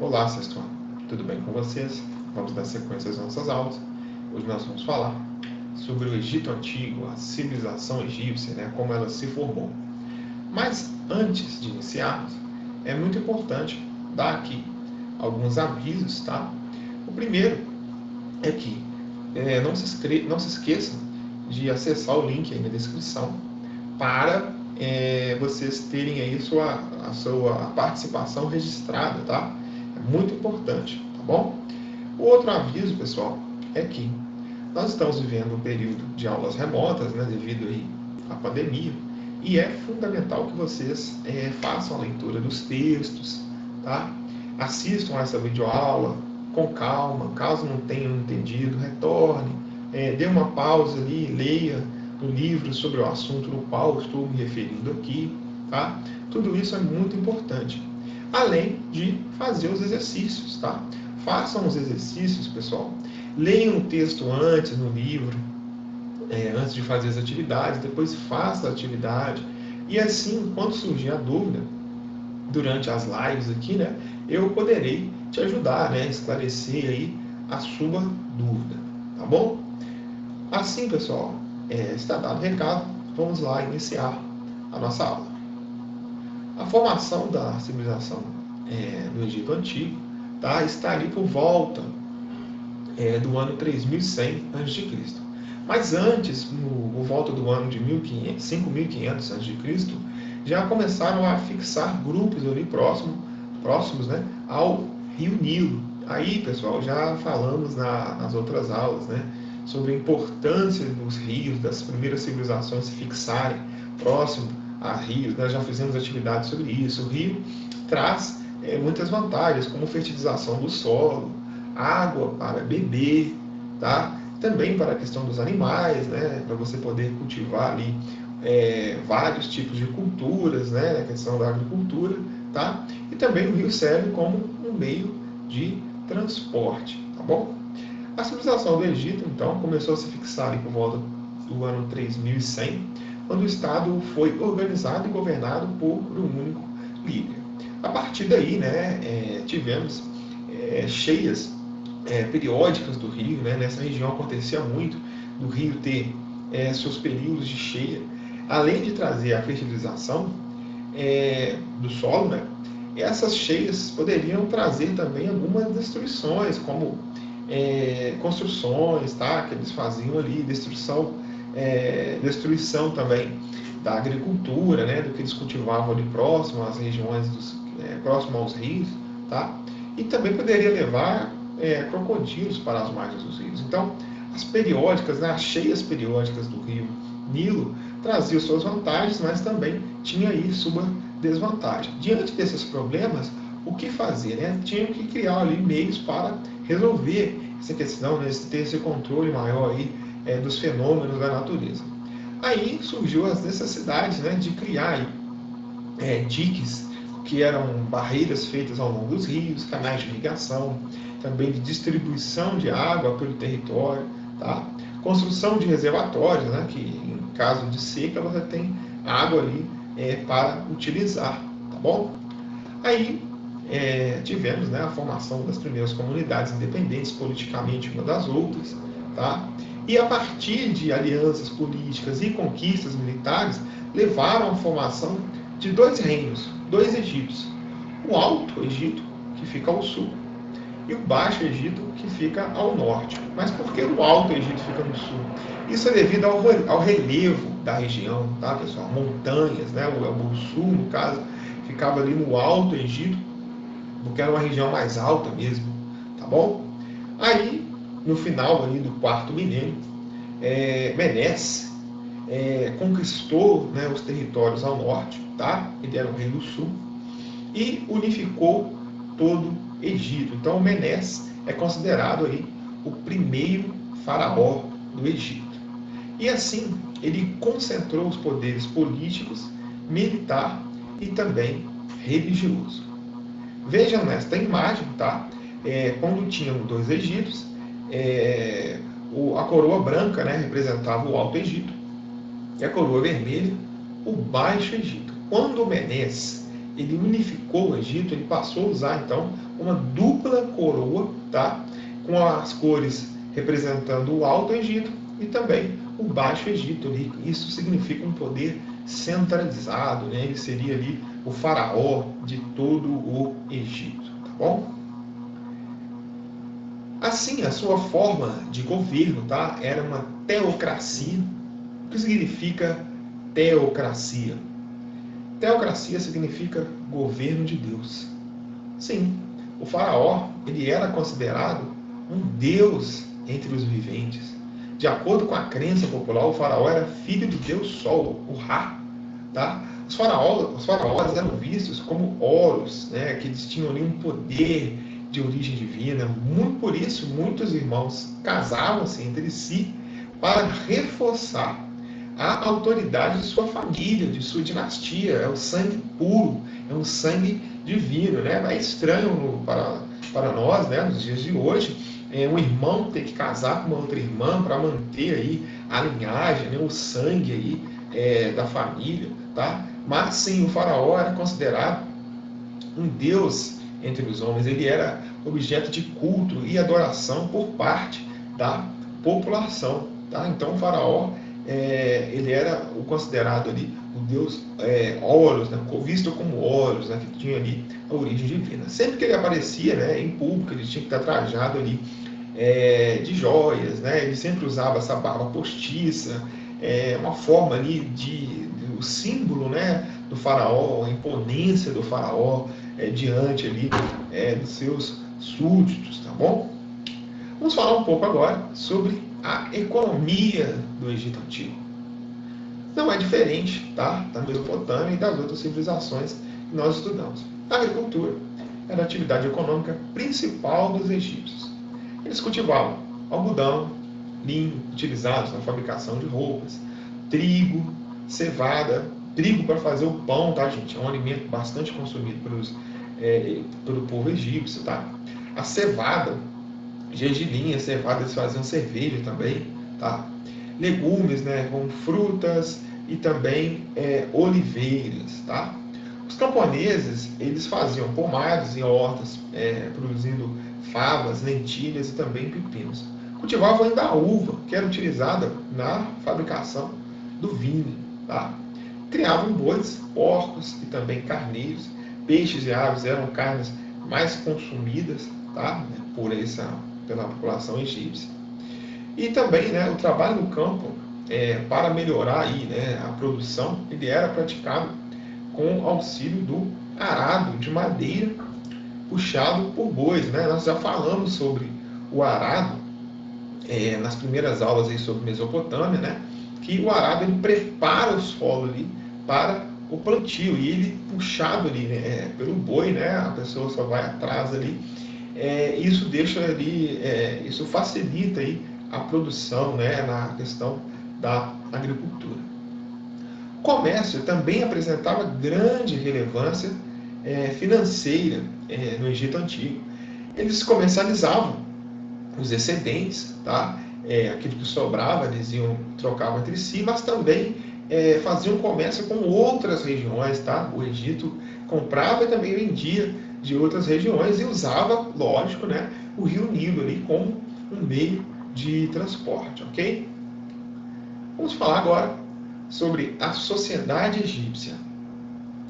Olá, sexto ano. Tudo bem com vocês? Vamos dar sequência às nossas aulas. Hoje nós vamos falar sobre o Egito Antigo, a civilização egípcia, como ela se formou. Mas antes de iniciarmos, é muito importante dar aqui alguns avisos, tá? O primeiro é que não se esqueçam de acessar o link aí na descrição para vocês terem aí a sua participação registrada, tá? É muito importante, tá bom? O outro aviso, pessoal, é que nós estamos vivendo um período de aulas remotas, devido aí à pandemia, e é fundamental que vocês façam a leitura dos textos, tá? Assistam a essa videoaula com calma, caso não tenham entendido, retorne, dê uma pausa ali, leia o livro sobre o assunto no qual estou me referindo aqui, tá? Tudo isso é muito importante. Além de fazer os exercícios, tá? Façam os exercícios, pessoal. Leiam o texto antes no livro, antes de fazer as atividades, depois faça a atividade. E assim, quando surgir a dúvida, durante as lives aqui, eu poderei te ajudar, esclarecer aí a sua dúvida, tá bom? Assim, pessoal, está dado o recado, vamos lá iniciar a nossa aula. A formação da civilização no Egito Antigo está ali por volta do ano 3100 a.C. Mas antes, por volta do ano de 5500 a.C., já começaram a fixar grupos ali próximos ao rio Nilo. Aí, pessoal, já falamos nas outras aulas sobre a importância dos rios, das primeiras civilizações se fixarem próximo a rios. Nós já fizemos atividades sobre isso. O rio traz muitas vantagens, como fertilização do solo, água para beber, tá? Também para a questão dos animais, para você poder cultivar ali vários tipos de culturas, a questão da agricultura, tá? E também o rio serve como um meio de transporte, tá bom? A civilização do Egito, então, começou a se fixar ali por volta do ano 3100, quando o Estado foi organizado e governado por um único líder. A partir daí, tivemos cheias periódicas do rio, nessa região acontecia muito do rio ter seus períodos de cheia, além de trazer a fertilização do solo, essas cheias poderiam trazer também algumas destruições, como construções, tá, que eles faziam ali, destruição também da agricultura, do que eles cultivavam ali próximo às regiões próximo aos rios, tá? E também poderia levar crocodilos para as margens dos rios. Então, as periódicas, as cheias periódicas do rio Nilo traziam suas vantagens, mas também tinha aí sua desvantagem. Diante desses problemas, o que fazer? Tinham que criar ali meios para resolver essa questão, ter esse controle maior aí dos fenômenos da natureza. Aí surgiu as necessidades de criar diques, que eram barreiras feitas ao longo dos rios, canais de irrigação, também de distribuição de água pelo território, tá? Construção de reservatórios, que em caso de seca você tem água ali para utilizar, tá bom? Aí tivemos a formação das primeiras comunidades independentes politicamente uma das outras, tá? E a partir de alianças políticas e conquistas militares levaram à formação de dois reinos, dois Egitos. O Alto Egito, que fica ao sul, e o Baixo Egito, que fica ao norte. Mas por que o Alto Egito fica no sul? Isso é devido ao relevo da região, tá, pessoal? Montanhas, o sul, no caso, ficava ali no Alto Egito, porque era uma região mais alta mesmo, tá bom? Aí, no final ali do quarto milênio, Menes conquistou os territórios ao norte, tá? Ele era o rei do sul, e unificou todo o Egito. Então, Menes é considerado aí o primeiro faraó do Egito. E assim, ele concentrou os poderes políticos, militar e também religioso. Vejam nesta imagem, tá? Quando tinham dois Egitos, a coroa branca representava o Alto Egito e a coroa vermelha o Baixo Egito. Quando Menes ele unificou o Egito, ele passou a usar então uma dupla coroa, tá? Com as cores representando o Alto Egito e também o Baixo Egito ali. Isso significa um poder centralizado, né? Ele seria ali o faraó de todo o Egito, tá bom? Assim, a sua forma de governo, tá? Era uma teocracia. O que significa teocracia? Teocracia significa governo de Deus. Sim, o faraó, ele era considerado um deus entre os viventes. De acordo com a crença popular, o faraó era filho do deus Sol, o Ra. Tá? Os faraós eram vistos como Horus, né? Que eles tinham ali um poder de origem divina. Muito por isso, muitos irmãos casavam-se entre si para reforçar a autoridade de sua família, de sua dinastia. É o sangue puro, é um sangue divino, né? É estranho para nós, né, nos dias de hoje, um irmão ter que casar com uma outra irmã para manter aí a linhagem, né, o sangue aí da família, tá? Mas sim, o faraó era considerado um deus entre os homens. Ele era objeto de culto e adoração por parte da população, tá? Então o faraó ele era o considerado ali o deus Horus, né, visto como Horus, né, que tinha ali a origem divina. Sempre que ele aparecia, né, em público, ele tinha que estar trajado ali de joias, né, ele sempre usava essa barba postiça, uma forma ali o símbolo, né, do faraó, a imponência do faraó diante ali dos seus súditos, tá bom? Vamos falar um pouco agora sobre a economia do Egito Antigo. Não é diferente, tá, da Mesopotâmia e das outras civilizações que nós estudamos. A agricultura era a atividade econômica principal dos egípcios. Eles cultivavam algodão, linho, utilizados na fabricação de roupas, trigo, cevada, trigo para fazer o pão, tá, gente? É um alimento bastante consumido pelo povo egípcio, tá? A cevada, gergelim, a cevada, eles faziam cerveja também, tá? Legumes, né, com frutas e também oliveiras, tá? Os camponeses, eles faziam pomares e hortas, produzindo favas, lentilhas e também pepinos. Cultivavam ainda a uva, que era utilizada na fabricação do vinho, tá? Criavam bois, porcos e também carneiros. Peixes e aves eram carnes mais consumidas, tá? Pela população egípcia. E também, né, o trabalho no campo, para melhorar aí, né, a produção, ele era praticado com auxílio do arado de madeira puxado por bois, né? Nós já falamos sobre o arado nas primeiras aulas aí sobre Mesopotâmia, né? Que o arado ele prepara o solo ali para o plantio e ele puxado ali, né, pelo boi, né? A pessoa só vai atrás ali. Isso deixa ali, isso facilita aí a produção, né, na questão da agricultura. O comércio também apresentava grande relevância financeira no Egito Antigo. Eles comercializavam os excedentes, tá? Aquilo que sobrava, eles trocavam entre si, mas também faziam comércio com outras regiões, tá? O Egito comprava e também vendia de outras regiões e usava, lógico, né, o Rio Nilo ali como um meio de transporte, ok? Vamos falar agora sobre a sociedade egípcia.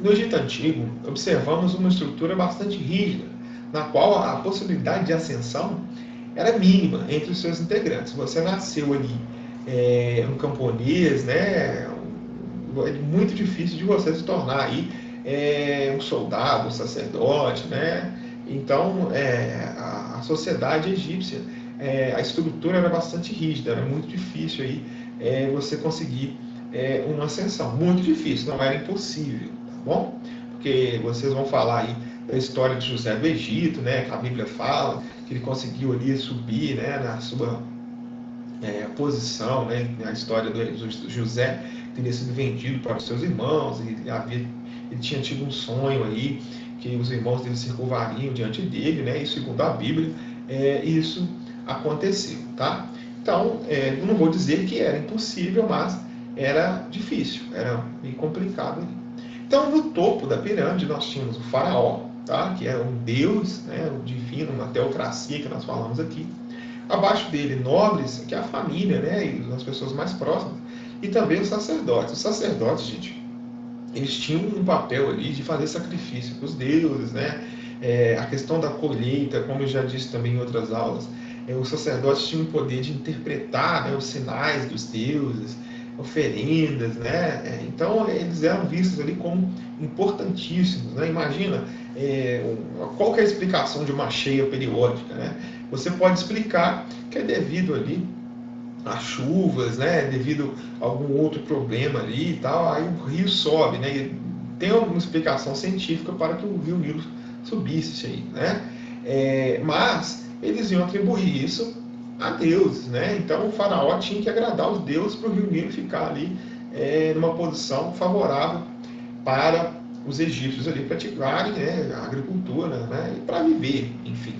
No Egito Antigo, observamos uma estrutura bastante rígida, na qual a possibilidade de ascensão era mínima entre os seus integrantes. Você nasceu ali um camponês, né, é muito difícil de você se tornar aí um soldado, um sacerdote, né? Então, a sociedade egípcia, a estrutura era bastante rígida, era muito difícil aí você conseguir uma ascensão. Muito difícil, não era impossível, tá bom? Porque vocês vão falar aí da história de José do Egito, né? Que a Bíblia fala que ele conseguiu ali subir, né, na sua posição, né? A história do José teria sido vendido para os seus irmãos, ele tinha tido um sonho aí que os irmãos dele se curvariam diante dele, né? E segundo a Bíblia, isso aconteceu, tá? Então, eu não vou dizer que era impossível, mas era difícil, era meio complicado ali. Então, no topo da pirâmide, nós tínhamos o faraó, tá? Que era um deus, né? O divino, uma teocracia que nós falamos aqui. Abaixo dele, nobres, que é a família, né? E as pessoas mais próximas. E também os sacerdotes. Os sacerdotes, gente, eles tinham um papel ali de fazer sacrifício para os deuses, né? A questão da colheita, como eu já disse também em outras aulas, os sacerdotes tinham o poder de interpretar, né, os sinais dos deuses, oferendas, né? Então eles eram vistos ali como importantíssimos, né? Imagina qual que é a explicação de uma cheia periódica, né? Você pode explicar que é devido ali as chuvas, né, devido a algum outro problema ali e tal, aí o rio sobe, né, e tem alguma explicação científica para que o rio Nilo subisse aí, né, mas eles iam atribuir isso a deuses, né, então o faraó tinha que agradar os deuses para o rio Nilo ficar ali numa posição favorável para os egípcios ali praticarem, né, a agricultura, né, e para viver, enfim.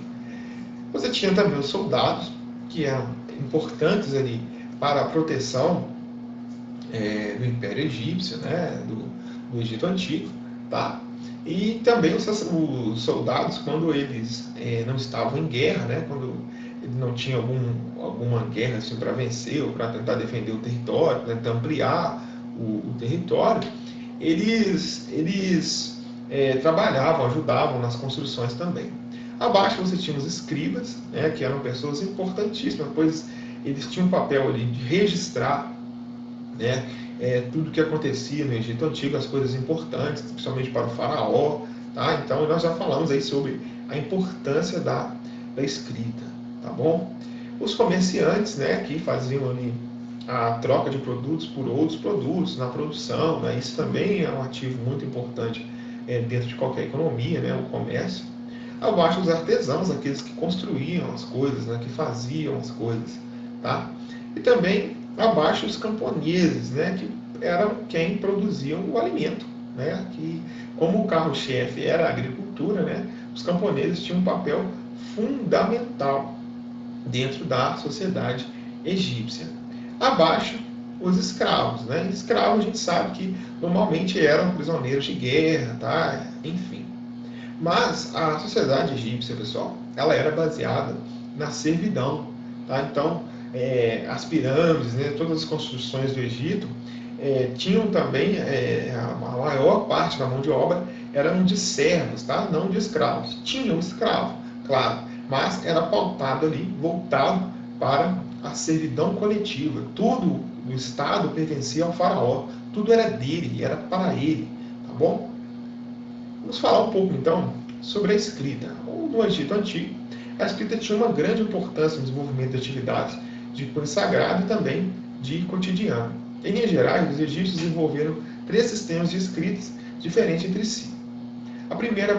Você tinha também os soldados, que eram importantes ali para a proteção do Império Egípcio, né, do Egito Antigo, tá? E também os soldados, quando eles não estavam em guerra, né, quando ele não tinha alguma guerra assim, para vencer ou para tentar defender o território, tentar ampliar o território, eles trabalhavam, ajudavam nas construções também. Abaixo você tinha os escribas, né, que eram pessoas importantíssimas, pois eles tinham um papel ali de registrar, né, tudo o que acontecia no Egito Antigo, as coisas importantes, principalmente para o faraó. Tá? Então nós já falamos aí sobre a importância da escrita. Tá bom? Os comerciantes, né, que faziam ali a troca de produtos por outros produtos na produção, né, isso também é um ativo muito importante dentro de qualquer economia, né, o comércio. Abaixo os artesãos, aqueles que construíam as coisas, né, que faziam as coisas, tá? E também abaixo os camponeses, né, que eram quem produziam o alimento, né? Que como o carro-chefe era a agricultura, né, os camponeses tinham um papel fundamental dentro da sociedade egípcia. Abaixo os escravos, né? Escravos a gente sabe que normalmente eram prisioneiros de guerra, tá? Enfim. Mas a sociedade egípcia, pessoal, ela era baseada na servidão. Tá? Então, as pirâmides, né, todas as construções do Egito, tinham também, a maior parte da mão de obra eram de servos, tá? Não de escravos. Tinham escravo, claro, mas era pautado ali, voltado para a servidão coletiva. Tudo do Estado pertencia ao faraó, tudo era dele, era para ele, tá bom? Vamos falar um pouco, então, sobre a escrita. No Egito Antigo, a escrita tinha uma grande importância no desenvolvimento de atividades de cunho sagrado e também de cotidiano. Em linhas gerais, os egípcios desenvolveram 3 sistemas de escritas diferentes entre si. A primeira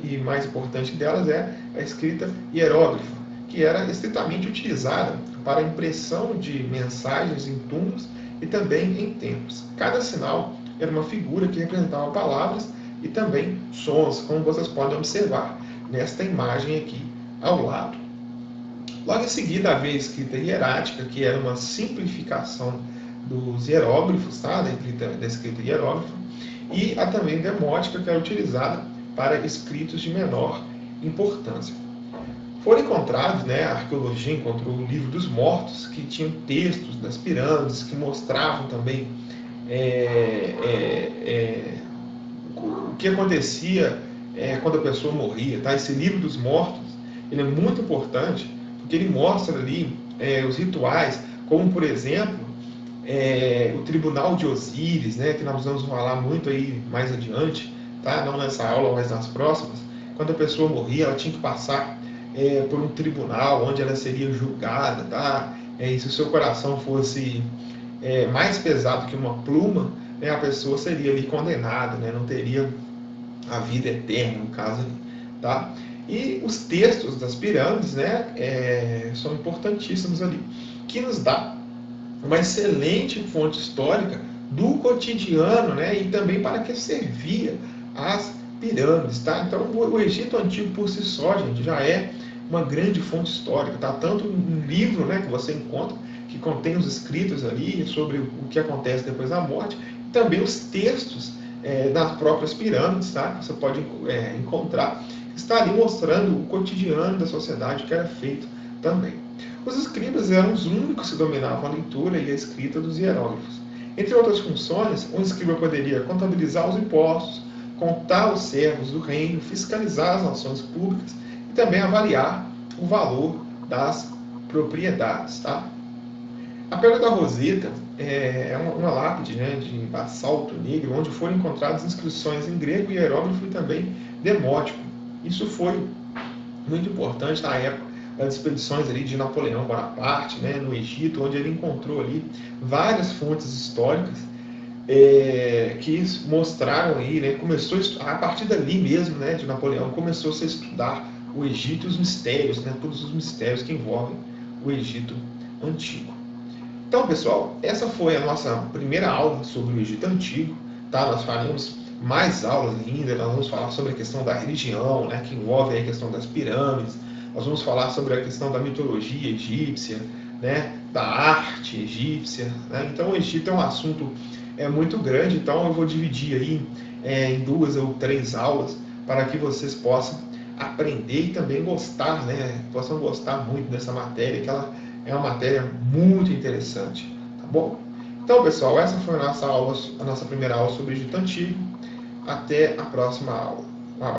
e mais importante delas é a escrita hieróglifa, que era estritamente utilizada para a impressão de mensagens em túmulos e também em templos. Cada sinal era uma figura que representava palavras e também sons, como vocês podem observar nesta imagem aqui ao lado. Logo em seguida havia a escrita hierática, que era uma simplificação dos hieróglifos, tá? da escrita hieróglifa, e a também demótica, que era utilizada para escritos de menor importância. Foram encontrados, né, a arqueologia encontrou o livro dos mortos, que tinham textos das pirâmides, que mostravam também o que acontecia quando a pessoa morria. Tá? Esse livro dos mortos ele é muito importante, porque ele mostra ali os rituais, como por exemplo, o tribunal de Osíris, né, que nós vamos falar muito aí mais adiante, tá? Não nessa aula, mas nas próximas. Quando a pessoa morria, ela tinha que passar por um tribunal onde ela seria julgada, tá? E se o seu coração fosse mais pesado que uma pluma, né, a pessoa seria ali condenada, né? Não teria a vida eterna, no caso ali, tá? E os textos das pirâmides, né, são importantíssimos ali, que nos dá uma excelente fonte histórica do cotidiano, né, e também para que servia as pirâmides, tá? Então o Egito Antigo por si só, gente, já é uma grande fonte histórica, tá? Tanto um livro, né, que você encontra, que contém os escritos ali sobre o que acontece depois da morte, e também os textos nas próprias pirâmides, tá? Você pode encontrar, está ali mostrando o cotidiano da sociedade que era feito também. Os escribas eram os únicos que dominavam a leitura e a escrita dos hieróglifos. Entre outras funções, um escriba poderia contabilizar os impostos, contar os servos do reino, fiscalizar as ações públicas e também avaliar o valor das propriedades. Tá? A Pedra da Roseta é uma lápide, né, de basalto negro, onde foram encontradas inscrições em grego e hieróglifo e também demótico. Isso foi muito importante na época das expedições ali de Napoleão Bonaparte, né, no Egito, onde ele encontrou ali várias fontes históricas que mostraram aí, né, começou a partir dali mesmo, né, de Napoleão, começou-se a estudar o Egito e os mistérios, né, todos os mistérios que envolvem o Egito antigo. Então, pessoal, essa foi a nossa primeira aula sobre o Egito Antigo. Tá? Nós faremos mais aulas ainda, nós vamos falar sobre a questão da religião, né, que envolve a questão das pirâmides, nós vamos falar sobre a questão da mitologia egípcia, né, da arte egípcia. Né? Então, o Egito é um assunto muito grande, então eu vou dividir aí em 2 ou 3 aulas para que vocês possam aprender e também gostar, né, possam gostar muito dessa matéria, que ela é uma matéria muito interessante, tá bom? Então, pessoal, essa foi a nossa primeira aula sobre o Egito Antigo. Até a próxima aula.